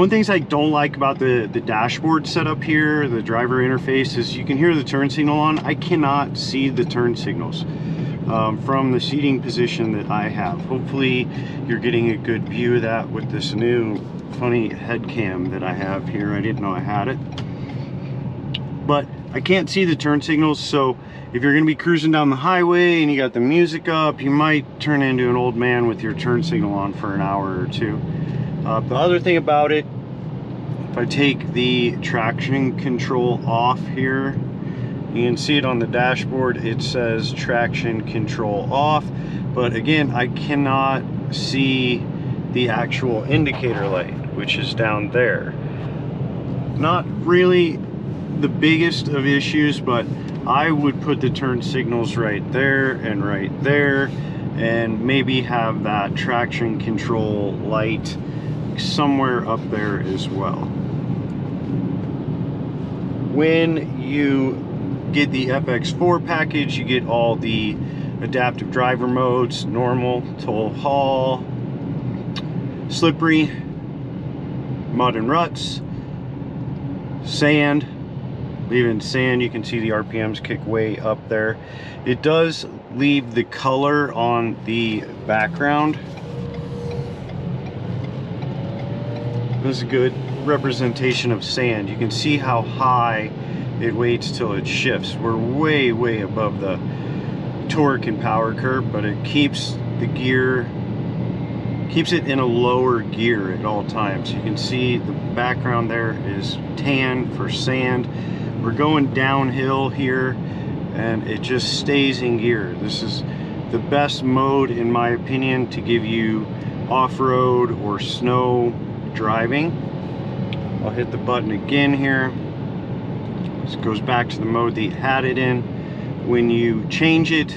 One of the things I don't like about the dashboard setup here, the driver interface, is you can hear the turn signal on. I cannot see the turn signals from the seating position that I have. Hopefully you're getting a good view of that with this new funny head cam that I have here. I didn't know I had it. But I can't see the turn signals, so if you're going to be cruising down the highway and you got the music up, you might turn into an old man with your turn signal on for an hour or two. The other thing about it, if I take the traction control off here, you can see it on the dashboard. It says traction control off, but again, I cannot see the actual indicator light, which is down there. Not really the biggest of issues, but I would put the turn signals right there and right there, and maybe have that traction control light somewhere up there as well. When you get the FX4 package, you get all the adaptive driver modes: normal, tow haul, slippery, mud and ruts, sand. Leaving sand, you can see the RPMs kick way up there. It does leave the color on the background. This is a good representation of sand. You can see how high it waits till it shifts. We're way above the torque and power curve, but it keeps the gear, keeps it in a lower gear at all times. You can see the background there is tan for sand. We're going downhill here and it just stays in gear. This is the best mode, in my opinion, to give you off-road or snow driving. I'll hit the button again here. This goes back to the mode that you had it in. When you change it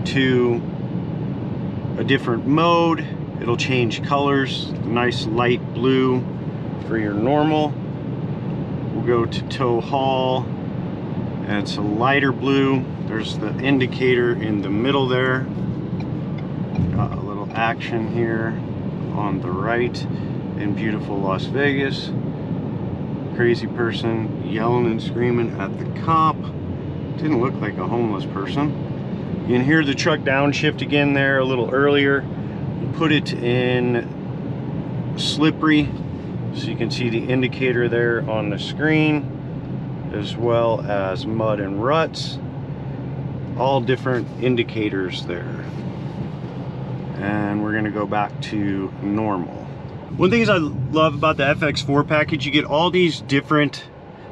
to a different mode, it'll change colors. The nice light blue for your normal. We'll go to tow haul, and it's a lighter blue. There's the indicator in the middle there. Got a little action here on the right in beautiful Las Vegas. Crazy person yelling and screaming at the cop. Didn't look like a homeless person. You can hear the truck downshift again there a little earlier. We'll put it in slippery, so you can see the indicator there on the screen, as well as mud and ruts. All different indicators there. And we're gonna go back to normal. One thing I love about the FX4 package, you get all these different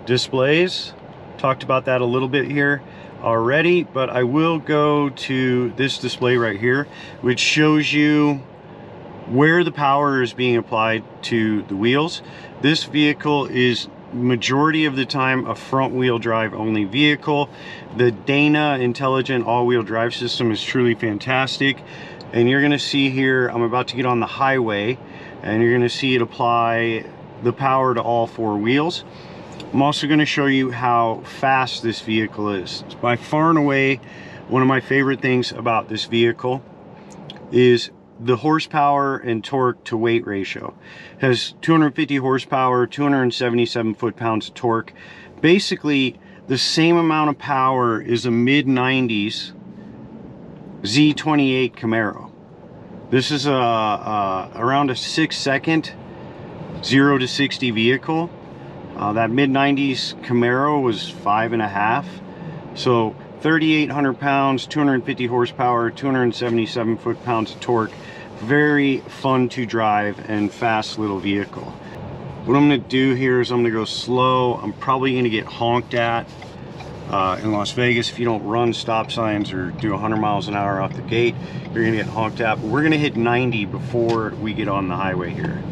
displays. Talked about that a little bit here already, but I will go to this display right here, which shows you where the power is being applied to the wheels. This vehicle is majority of the time a front wheel drive only vehicle. The Dana intelligent all-wheel drive system is truly fantastic, and you're going to see here, I'm about to get on the highway, and you're going to see it apply the power to all four wheels. I'm also going to show you how fast this vehicle is. It's by far and away one of my favorite things about this vehicle is the horsepower and torque to weight ratio. It has 250 horsepower, 277 foot-pounds of torque. Basically the same amount of power as a mid-90s Z28 Camaro. This is around a 6-second 0 to 60 vehicle. That mid-90s Camaro was 5.5. So 3,800 pounds, 250 horsepower, 277 foot-pounds of torque. Very fun to drive and fast little vehicle. What I'm going to do here is I'm going to go slow. I'm probably going to get honked at in Las Vegas. If you don't run stop signs or do 100 miles an hour off the gate, you're going to get honked at. But we're going to hit 90 before we get on the highway here.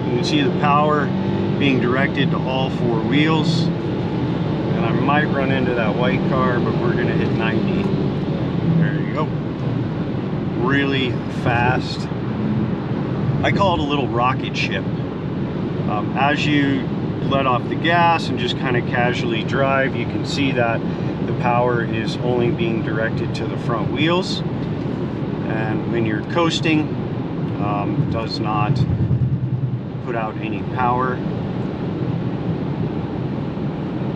You can see the power being directed to all four wheels, and I might run into that white car, but we're gonna hit 90. There you go. Really fast. I call it a little rocket ship. As you let off the gas and just kind of casually drive, you can see that the power is only being directed to the front wheels. and when you're coasting, does not put out any power.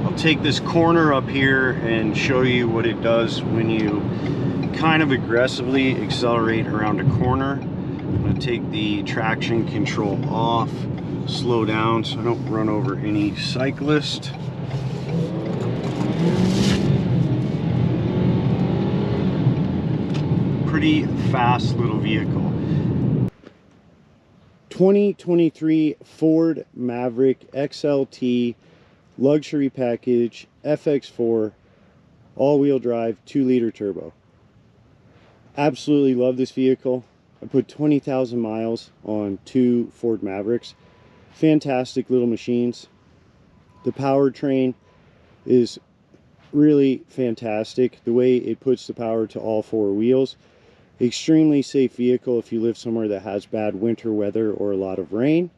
I'll take this corner up here and show you what it does when you kind of aggressively accelerate around a corner. I'm going to take the traction control off, slow down so I don't run over any cyclist. Pretty fast little vehicle. 2023 Ford Maverick XLT luxury package FX4 all-wheel drive 2-liter turbo. Absolutely love this vehicle. I put 20,000 miles on 2 Ford Mavericks. Fantastic little machines. The powertrain is really fantastic. The way it puts the power to all 4 wheels. Extremely safe vehicle if you live somewhere that has bad winter weather or a lot of rain.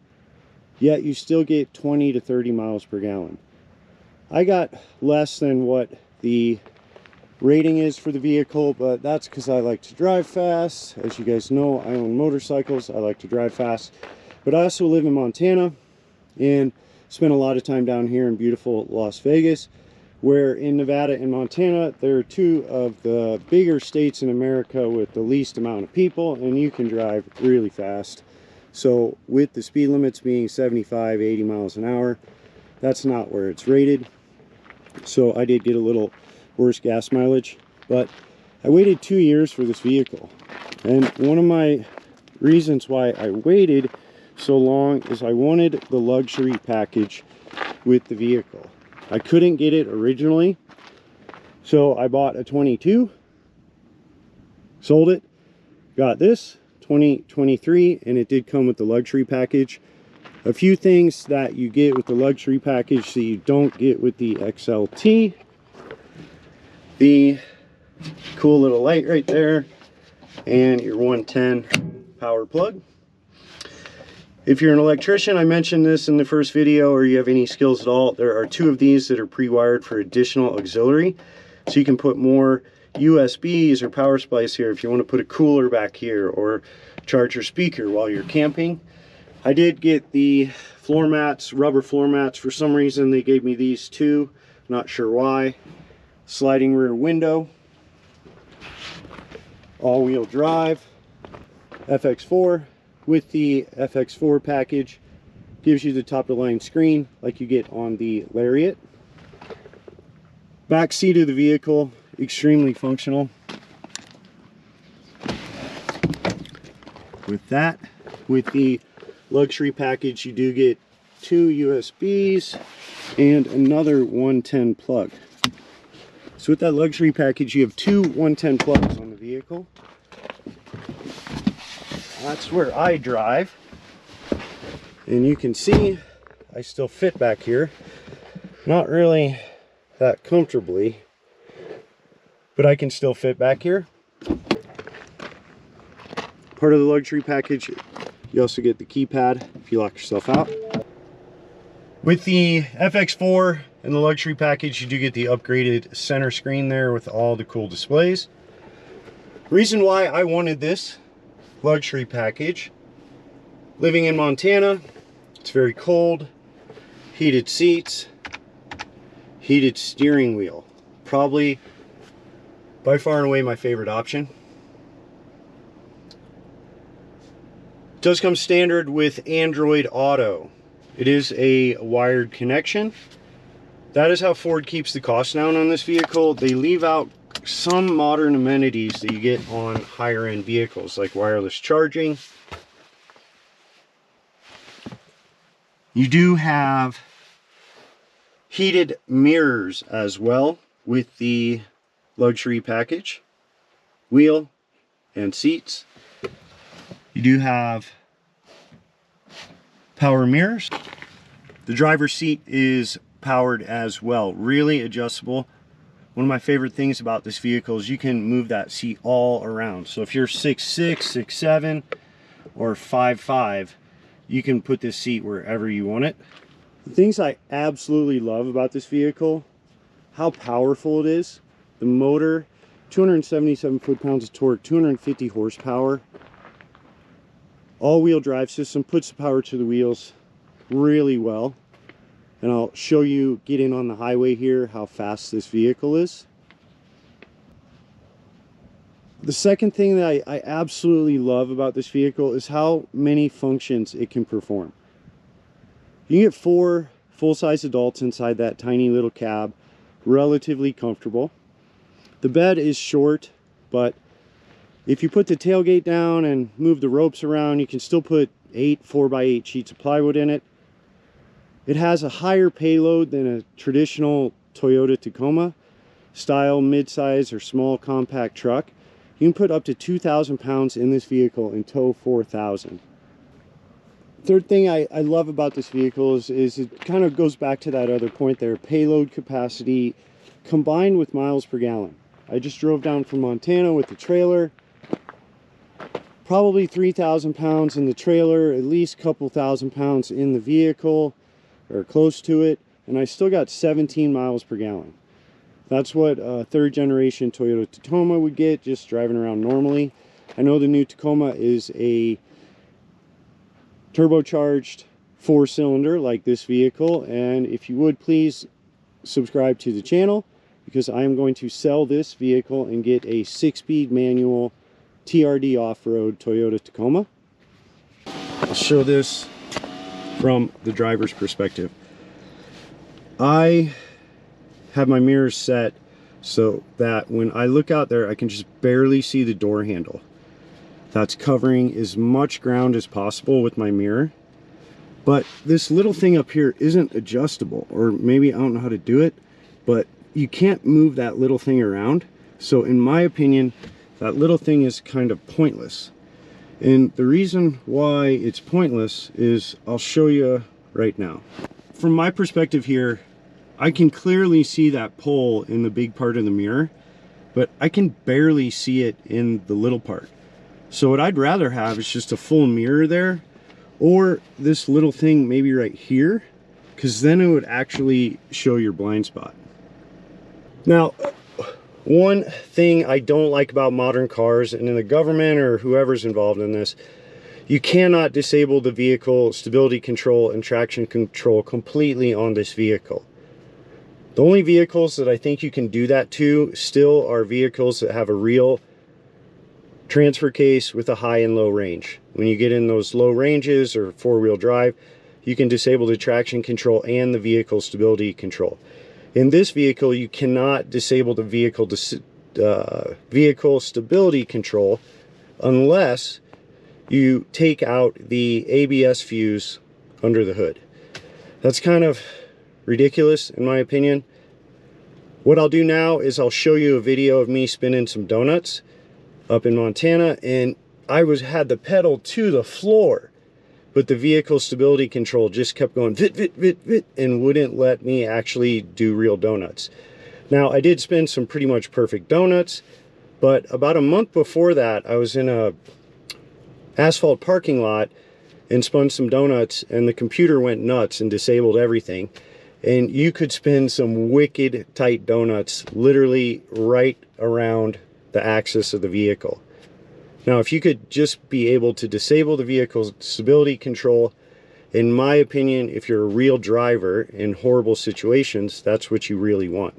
Yet you still get 20 to 30 miles per gallon. I got less than what the rating is for the vehicle, but that's because I like to drive fast. As you guys know, I own motorcycles. I like to drive fast. But I also live in Montana and spend a lot of time down here in beautiful Las Vegas, where in Nevada and Montana, they're 2 of the bigger states in America with the least amount of people, and you can drive really fast. So with the speed limits being 75, 80 miles an hour, that's not where it's rated. So I did get a little worse gas mileage, but I waited 2 years for this vehicle. And one of my reasons why I waited so long is I wanted the luxury package with the vehicle. I couldn't get it originally, so I bought a 22, sold it, got this 2023, and it did come with the luxury package. A few things that you get with the luxury package that you don't get with the XLT. The cool little light right there, and your 110 power plug. If you're an electrician, I mentioned this in the first video, or you have any skills at all, there are 2 of these that are pre-wired for additional auxiliary. So you can put more USBs or power supplies here if you want to put a cooler back here or charge your speaker while you're camping. I did get the floor mats, rubber floor mats. For some reason they gave me these 2, not sure why. Sliding rear window, all-wheel drive, FX4. With the FX4 package, gives you the top of the line screen like you get on the Lariat. Back seat of the vehicle, extremely functional. With that, with the luxury package, you do get 2 USBs and another 110 plug. So with that luxury package, you have 2 110 plugs on the vehicle. That's where I drive, and you can see I still fit back here. Not really that comfortably, but I can still fit back here. Part of the luxury package, you also get the keypad if you lock yourself out. With the FX4 and the luxury package, you do get the upgraded center screen there with all the cool displays. Reason why I wanted this luxury package: living in Montana, it's very cold, heated seats, heated steering wheel. Probably by far and away my favorite option. It does come standard with Android Auto. It is a wired connection. That is how Ford keeps the cost down on this vehicle. They leave out some modern amenities that you get on higher end vehicles, like wireless charging. You do have heated mirrors as well with the luxury package, wheel and seats. You do have power mirrors. The driver's seat is powered as well, really adjustable. One of my favorite things about this vehicle is you can move that seat all around. So if you're 6'6", 6'7", or 5'5", you can put this seat wherever you want it. The things I absolutely love about this vehicle: how powerful it is. The motor 277 foot-pounds of torque, 250 horsepower. All-wheel drive system, puts the power to the wheels really well. And I'll show you getting on the highway here how fast this vehicle is. The second thing that I absolutely love about this vehicle is how many functions it can perform. You can get 4 full-size adults inside that tiny little cab, relatively comfortable. The bed is short, but if you put the tailgate down and move the ropes around, you can still put 8 4x8 sheets of plywood in it. It has a higher payload than a traditional Toyota Tacoma style mid-size or small compact truck. You can put up to 2,000 pounds in this vehicle and tow 4,000. Third thing I love about this vehicle is it kind of goes back to that other point there, payload capacity combined with miles per gallon. I just drove down from Montana with the trailer, probably 3,000 pounds in the trailer, at least a couple thousand pounds in the vehicle or close to it, and I still got 17 miles per gallon. That's what a third generation Toyota Tacoma would get just driving around normally. I know the new Tacoma is a turbocharged 4-cylinder like this vehicle, and if you would please subscribe to the channel, because I am going to sell this vehicle and get a 6-speed manual TRD off-road Toyota Tacoma. I'll show this from the driver's perspective. I have my mirrors set so that when I look out there, I can just barely see the door handle. That's covering as much ground as possible with my mirror. But this little thing up here isn't adjustable, or maybe I don't know how to do it, but you can't move that little thing around. So in my opinion, that little thing is kind of pointless. And the reason why it's pointless is I'll show you right now. From my perspective here, I can clearly see that pole in the big part of the mirror, but I can barely see it in the little part. So what I'd rather have is just a full mirror there, or this little thing maybe right here, because then it would actually show your blind spot. Now, one thing I don't like about modern cars, and in the government or whoever's involved in this, you cannot disable the vehicle stability control and traction control completely on this vehicle. The only vehicles that I think you can do that to still are vehicles that have a real transfer case with a high and low range. When you get in those low ranges or 4-wheel drive, you can disable the traction control and the vehicle stability control. In this vehicle, you cannot disable the vehicle stability control unless you take out the ABS fuse under the hood. That's kind of ridiculous in my opinion. What I'll do now is I'll show you a video of me spinning some donuts up in Montana, and I had the pedal to the floor, but the vehicle stability control just kept going vit, vit, vit, vit, and wouldn't let me actually do real donuts. Now, I did spin some pretty much perfect donuts, but about a month before that, I was in a asphalt parking lot and spun some donuts, and the computer went nuts and disabled everything. And you could spin some wicked tight donuts literally right around the axis of the vehicle. Now, if you could just be able to disable the vehicle's stability control, in my opinion, if you're a real driver in horrible situations, that's what you really want.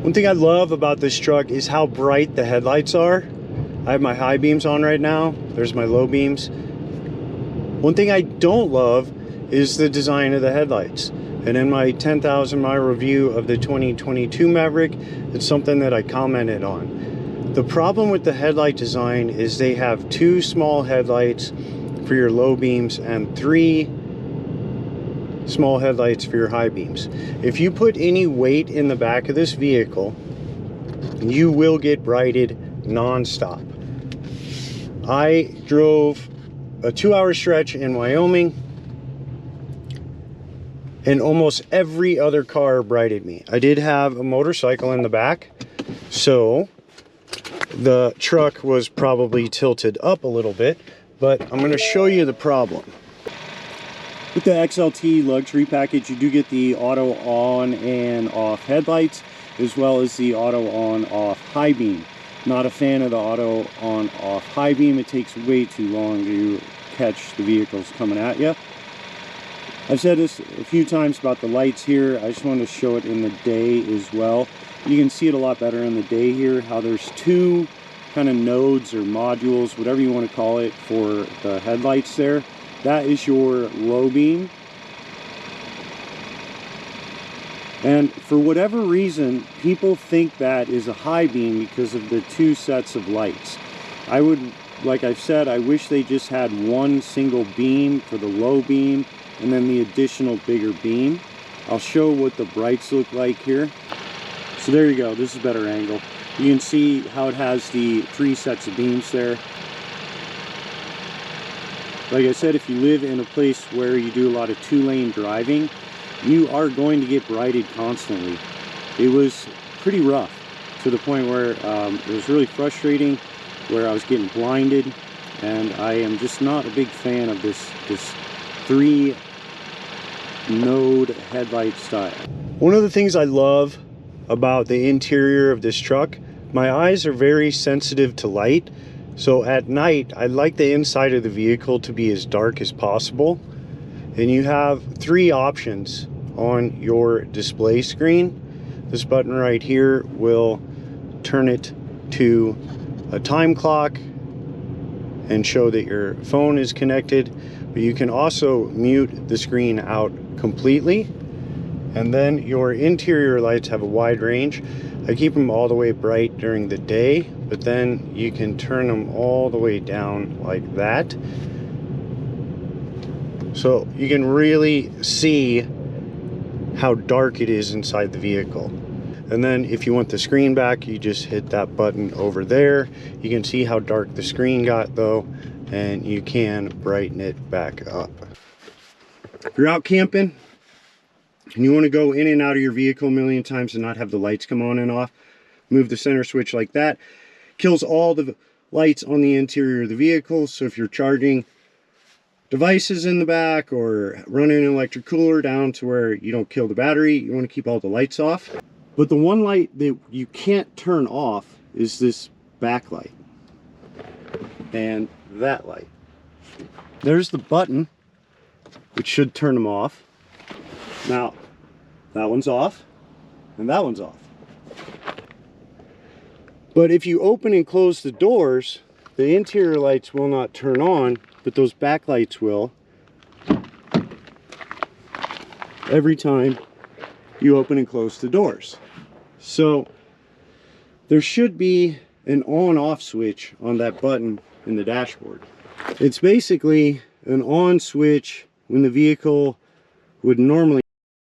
One thing I love about this truck is how bright the headlights are. I have my high beams on right now. There's my low beams. One thing I don't love is the design of the headlights. And in my 10,000 mile review of the 2022 Maverick, it's something that I commented on. The problem with the headlight design is they have 2 small headlights for your low beams and 3 small headlights for your high beams. If you put any weight in the back of this vehicle, you will get brighted non-stop. I drove a 2-hour stretch in Wyoming, and almost every other car brighted me. I did have a motorcycle in the back, so the truck was probably tilted up a little bit, but I'm going to show you the problem. With the XLT luxury package, you do get the auto on and off headlights, as well as the auto on off high beam. Not a fan of the auto on off high beam. It takes way too long to catch the vehicles coming at you. I've said this a few times about the lights here. I just want to show it in the day as well. You can see it a lot better in the day here, how there's 2 kind of nodes or modules, whatever you want to call it, for the headlights there. That is your low beam. And for whatever reason, people think that is a high beam because of the 2 sets of lights. I would, like I've said, I wish they just had 1 single beam for the low beam and then the additional bigger beam. I'll show what the brights look like here. So there you go, this is a better angle. You can see how it has the 3 sets of beams there. Like I said, if you live in a place where you do a lot of 2-lane driving, you are going to get brighted constantly. It was pretty rough, to the point where it was really frustrating, where I was getting blinded, and I am just not a big fan of this 3 node headlight style. One of the things I love about the interior of this truck, my eyes are very sensitive to light. So at night, I like the inside of the vehicle to be as dark as possible. And you have 3 options on your display screen. This button right here will turn it to a time clock and show that your phone is connected. But you can also mute the screen out completely. And then your interior lights have a wide range. I keep them all the way bright during the day, but then you can turn them all the way down like that. So you can really see how dark it is inside the vehicle. And then if you want the screen back, you just hit that button over there. You can see how dark the screen got though, and you can brighten it back up. If you're out camping and you want to go in and out of your vehicle a million times and not have the lights come on and off, move the center switch like that. Kills all the lights on the interior of the vehicle. So if you're charging devices in the back or running an electric cooler down to where you don't kill the battery, you want to keep all the lights off. But the one light that you can't turn off is this backlight and that light. There's the button, which should turn them off. Now, that one's off, and that one's off. But if you open and close the doors, the interior lights will not turn on, but those backlights will. Every time you open and close the doors. So, there should be an on-off switch on that button in the dashboard. It's basically an on switch when the vehicle would normally